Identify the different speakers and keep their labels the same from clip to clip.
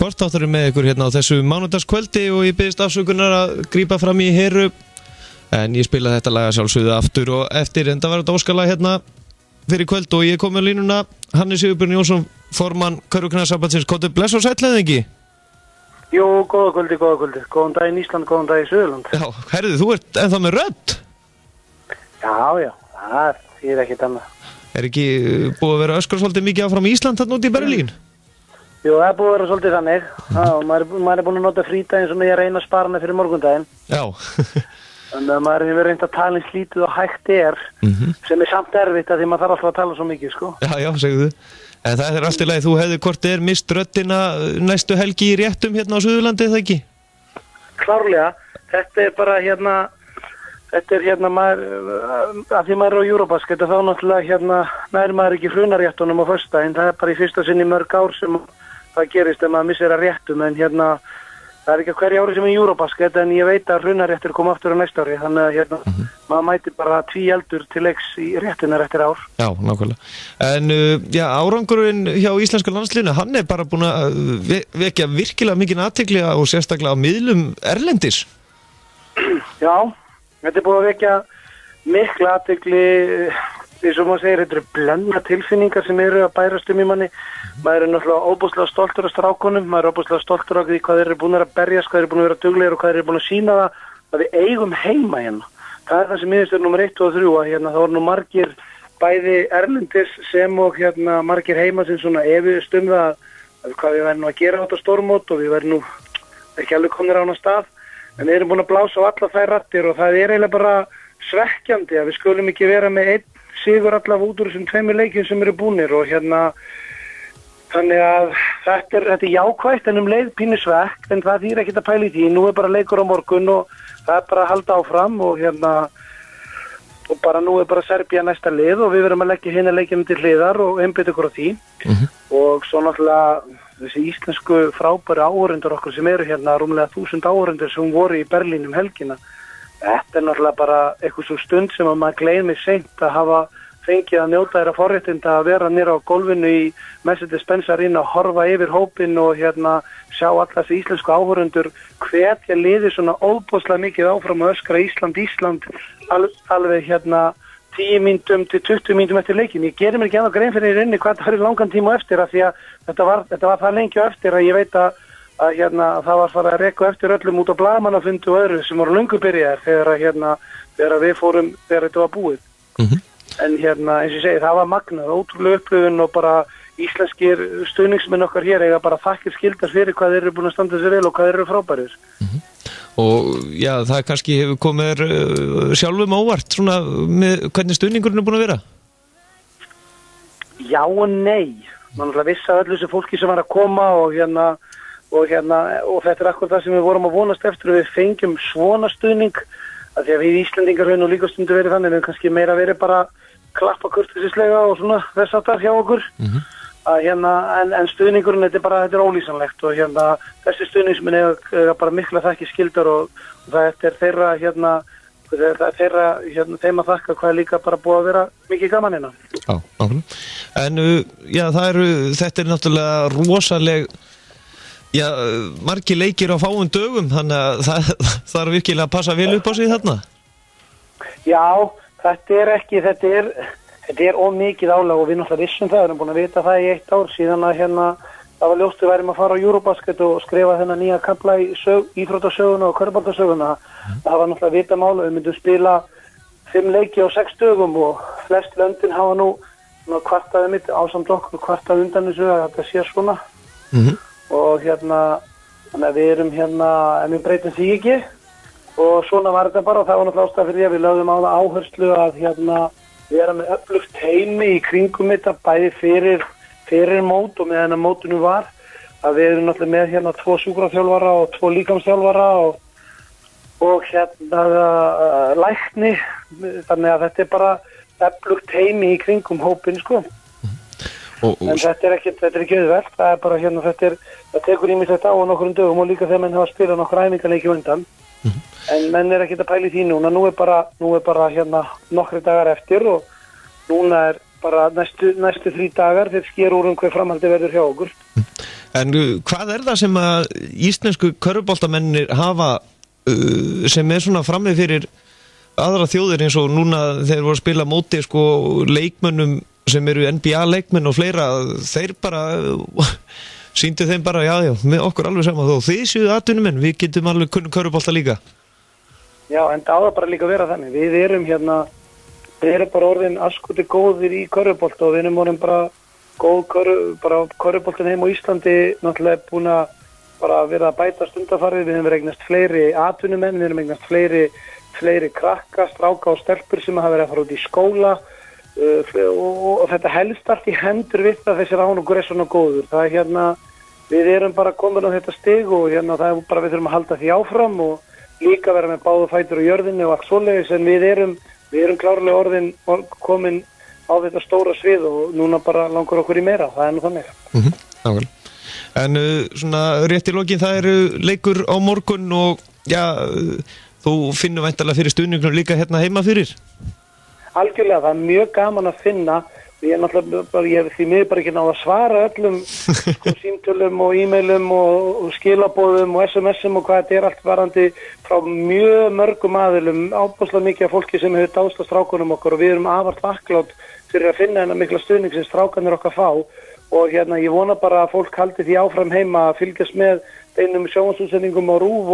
Speaker 1: sportátturinn með ykkur hérna á þessu mánudagskvöldi og ég biðst afsökunar að grípa fram í heru en ég spilaði þetta lag sjálfsögðu aftur og eftir en það var þetta óskalag hérna fyrir kvöld og ég kom með línuna Hannes Sigurbjörn Jónsson, formann Körfuknattleikssambandsins. Kóttu bless og sæll eða ekki?
Speaker 2: Jú, góða kvöldi. Góðan daginn Ísland, góðan daginn Suðurland.
Speaker 1: Já, herðu, þú ert ennþá með rödd?
Speaker 2: Já, það er ekkert annað.
Speaker 1: Er ekki búið að vera öskra svolítið mikið áfram í Ísland þarna úti í Berlín?
Speaker 2: Jú, það er búið að vera svolítið þannig. Já, maður er búin að nota frídaginn sem ég reyna að spara hana fyrir morgundaginn.
Speaker 1: Já.
Speaker 2: Þannig að maður hefur reynt að tala eins lítið og hægt sem er samt erfitt að því maður þarf alltaf að tala svo mikið, sko.
Speaker 1: Já, segðu. En það er allt í lagi, þú hefði hvort mist röddina næstu helgi í réttum hérna á Suðurlandi, eða ekki? Klárlega,
Speaker 2: þetta er bara maður, af því maður er á Eurobasket þá náttúrulega nær maður ekki hrunaréttunum á föstudaginn, það er bara í fyrsta sinn í mörg ár sem það gerist ef maður missir að réttum, en það er ekki hverju ári sem er Eurobasket, en ég veit að hrunaréttur koma aftur á næsta ári, þannig að maður mæti bara 2 eldur til leiks í réttunar eftir ár.
Speaker 1: Já, nákvæmlega. En árangurinn hjá íslenska landsliðinu, hann er bara búin að vekja virkilega mikinn athygli og sérstaklega á miðlum erlendis.
Speaker 2: Já, þetta er búin að vekja mikla athygli, eins og maður segir, þetta eru blendna tilfinningar sem eru að bærast í manni. Maður er náttúrulega óbúslega stoltur af strákunum, maður er óbúslega stoltur af því hvað þeir eru búin að berjast, hvað þeir eru búin að vera duglegir og hvað þeir eru búin að sína það að við eigum heima hérna. Það er það sem miðist er nummer 1 og 3 að það voru nú margir bæði erlendis sem og margir heima sem svona efist það að hvað við verðum að gera á þetta stórmót og við verðum nú ekki alveg komnir á hana stað. En við erum búin að blása á alla þær raddir og það er eiginlega bara svekkjandi að við skulum ekki vera með 1 sigur allavega út úr þessum 2 leikjum sem eru búnir og þannig að þetta er jákvætt en leið pínu svekkt en það þýr ekkert að pæla í því. Nú er bara leikur á morgun og það er bara að halda áfram og og bara nú er bara Serbía næsta lið og við verðum að leggja hina leikjum til hliðar og einbeita okkur á því. Og svo náttúrulega þessi íslensku frábæru áhorfendur okkar sem eru rúmlega 1000 áhorfendur sem voru í Berlín helgina. Þetta er náttúrulega bara eitthvað svo stund sem að maður gleymir seint að hafa fengið að njóta þeirra forréttinda að vera nýra á gólfinu í Mercedes-Benz Arena og horfa yfir hópinn og sjá alla þessi íslensku áhorfendur hvetja liði svona óbúslega mikið áfram að öskra Ísland alveg 10 mínútum til 20 mínútum eftir leikin. Ég gerir mér ekki ennþá grein fyrir inni hvað það var í langan tíma eftir af því að þetta var það lengi eftir að ég veit að það var farið að reka eftir öllum út á blaðamannafundi og öðru sem voru löngu byrjaðir þegar við fórum þegar þetta var búið. En eins og ég segi, það var magnað, ótrúlega upplifun og bara íslenskir stuðningsmenn okkar hér eiga bara þakkir skildar fyrir hvað þeir eru búin að standa sér vel og hvað þeir eru frábærir.
Speaker 1: Og já, það kannski hefur komið sjálfum óvart svona með hvernig stuðningurinn er búin að vera?
Speaker 2: Já og nei. Man náttúrulega vissi að öllu þessu fólki sem var að koma og þetta er akkur það sem við vorum að vonast eftir og við fengjum svona stuðning að því að við Íslendingar höfum nú líka stundu verið þannig en kannski meira verið bara klappa kurteisislega og svona þess að það hjá okkur en stuðningurinn þetta er ólýsanlegt og þessi stuðningsmenn eiga bara mikla þakki skildar og það er þeirra þeim að þakka hvað er líka bara búið að vera mikið gaman hérna.
Speaker 1: Já, nákvæmlega. En já, þetta er náttúrulega rosaleg margir leikir á fáum dögum þannig að það þarf virkilega að passa vel upp á sig þarna.
Speaker 2: Já, þetta er ómikið álag og við náttúrulega vissum það, við erum búin að vita það í 1 ár síðan að það var ljóst við værum að fara á Eurobasket og skrifa þennan nýja kafla í íþróttasöguna og körfuboltasöguna. Það var náttúrulega vita mál og við myndum spila 5 leiki á 6 dögum og flest löndin hafa nú kvartaði mitt ásamt okkur kvartaði undan þessu að þetta sé svona. Og þannig að við erum en við breytum því ekki og svona var þetta bara og það var náttúrulega ástæða fyrir því að við lögðum á það áherslu að vera með öflugt teymi í kringum þetta bæði fyrir mót og meðan að mótinu var að við erum náttúrulega með 2 sjúkraþjálfara og 2 líkamsþjálfara og lækni þannig að þetta er bara öflugt teymi í kringum hópinn sko. En þetta er ekki auðvelt, það er bara það tekur ýmislegt á nokkrum dögum og líka þegar menn hafa spilað nokkur æfingarleiki undan. En menn er ekkert að pæla í því núna, nú er bara nokkri dagar eftir og núna er bara næstu 3 dagar þegar sker úr hver framhaldi verður hjá okkur.
Speaker 1: En hvað það sem að íslensku körfuboltamennir hafa sem svona frammi fyrir aðra þjóðir eins og núna þeir voru að spila móti sko leikmönnum sem eru NBA leikmenn og fleira, þeir bara sýndu þeim bara, já, með okkur alveg sama þó þið séu atvinnumenn, við getum alveg kunnum körfubolta líka. Já,
Speaker 2: en það á það bara líka að vera þannig. Við erum bara orðin askuti góðir í körfubolta og við erum orðin bara góð körfuboltin heim á Íslandi, náttúrulega búin að bara vera að bæta stundafarið, við hefum verið eignast fleiri atvinnumenn, við hefum eignast fleiri krakka, stráka og stelpur sem hafa verið að fara út í skóla og þetta helst allt í hendur við það þessi ránugur svona góður. Það við erum bara komin á þetta stig og það er bara við þurfum að halda því áfram og líka vera með báða fætur á jörðinni og allt svoleiðis, en við erum klárlega orðin komin á þetta stóra svið og núna bara langar okkur í meira, það er nú þannig.
Speaker 1: Nákvæmlega. En svona rétt í lokin, það eru leikur á morgun og þú finnur væntanlega fyrir stuðningnum líka hérna heima fyrir?
Speaker 2: Algjörlega, það er mjög gaman að finna. Ég hef því miður bara ekki náð að svara öllum símtölum og e-mailum og skilabóðum og SMS-um og hvað þetta er allt varandi frá mjög mörgum aðilum, ábúslega mikið af fólki sem hefur dáðst að strákunum okkar og við erum afar þakklátt fyrir að finna þennan mikla stuðning sem strákanir okkar fá og ég vona bara að fólk haldi því áfram heima að fylgjast með beinum sjónvarpsútsendingum á RÚV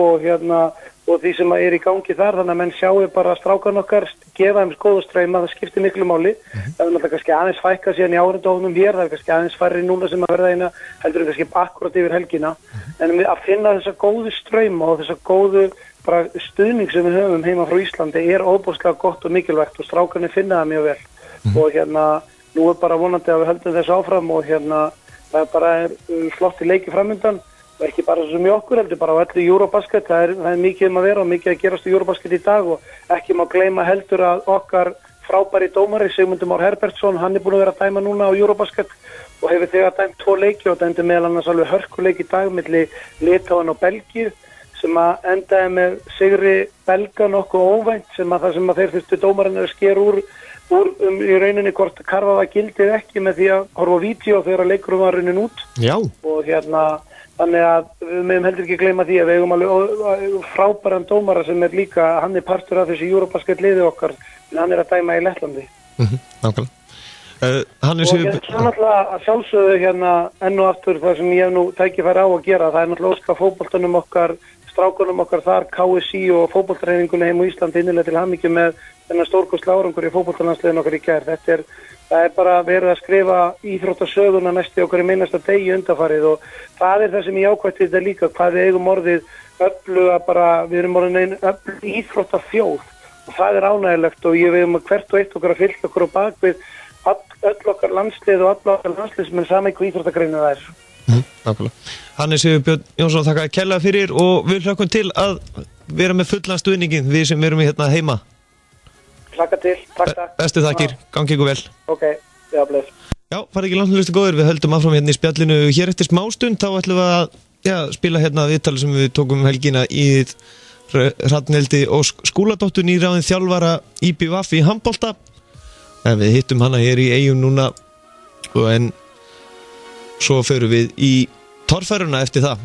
Speaker 2: og því sem er í gangi þar, þannig að menn sjáu bara strákan okkar, gefa þeim góða streyma, það skiptir miklu máli. Það er náttúrulega kannski aðeins fækka síðan í árendóknum hér, það er kannski aðeins færri núna sem að verða eina, heldur kannski akkurat yfir helgina. En að finna þessa góðu streyma og þessa góðu bara stuðning sem við höfum heima frá Íslandi er óbúslega gott og mikilvægt og strákanir finna það mjög vel. Og nú er bara vonandi að við höldum þess áfram og það er bara flotti leiki framundan. Og ekki bara sem í okkur heldur, bara á öllu Eurobasket, það er mikið að vera og mikið að gerast í Eurobasket í dag og ekki má gleyma heldur að okkar frábæri dómari Sigmundur Már Herbertsson, hann er búin að vera að dæma núna á Eurobasket og hefur þegar dæmt 2 leiki og dæmdi meðal annars alveg hörkuleik í dag milli Litáen og Belgíu sem að endaði með sigri Belga nokkuð óvænt sem að þeir þurftu dómarinn að skera úr í rauninni hvort karfa var gildið ekki með því að horfa á vídeo þegar leikurinn var raunin út.
Speaker 1: Já.
Speaker 2: Og þannig að við meðum heldur ekki gleyma því að við eigum alveg frábæran dómara sem er líka, hann er partur af þessi Eurobasket liði okkar, en hann er að dæma í Lettlandi.
Speaker 1: Nákvæmlega.
Speaker 2: Og ég náttúrulega að sjálfsögðu enn og aftur það sem ég hef nú tækifæri á að gera, það er náttúrulega óska fótboltanum okkar, strákunum okkar þar, KSÍ og fótboltareiningunni heim á Íslandi innilega til hamingju með þennan stórkostlega árangur í fótboltalandsliðinu okkar í gær. Það er bara verið að skrifa íþróttasöguna næstu okkar í minnasta degi undanfarið og það er það sem ég ákvæmt þetta líka, hvað við eigum orðið öfluga bara, við erum orðin einn öflug íþróttaþjóð og það er ánægilegt og við eigum hvert og eitt okkar að fylgja okkur á bakvið öll okkar landslið og alla okkar landsliðsmenn saman í hvað íþróttagreinu það er.
Speaker 1: Nákvæmlega. Hannes Sigurbjörn Jónsson, þakka kærlega fyrir og við hlökkum til að vera með fullan stuðningin, við sem erum hérna heima.
Speaker 2: Hlakka til, takk.
Speaker 1: Bestu þakkir, gangi ykkur vel.
Speaker 2: Ok, bless.
Speaker 1: Já, farið ekki langt hlustu góður, við höldum áfram hérna í spjallinu hér eftir smástund, þá ætlum við að spila hérna viðtal sem við tókum helgina í Hrafnhildi Ósk Skúladóttur, nýráðin þjálfara IBVF í handbolta. En við hittum hana hér í Eyjum núna en svo förum við í torfæruna eftir það.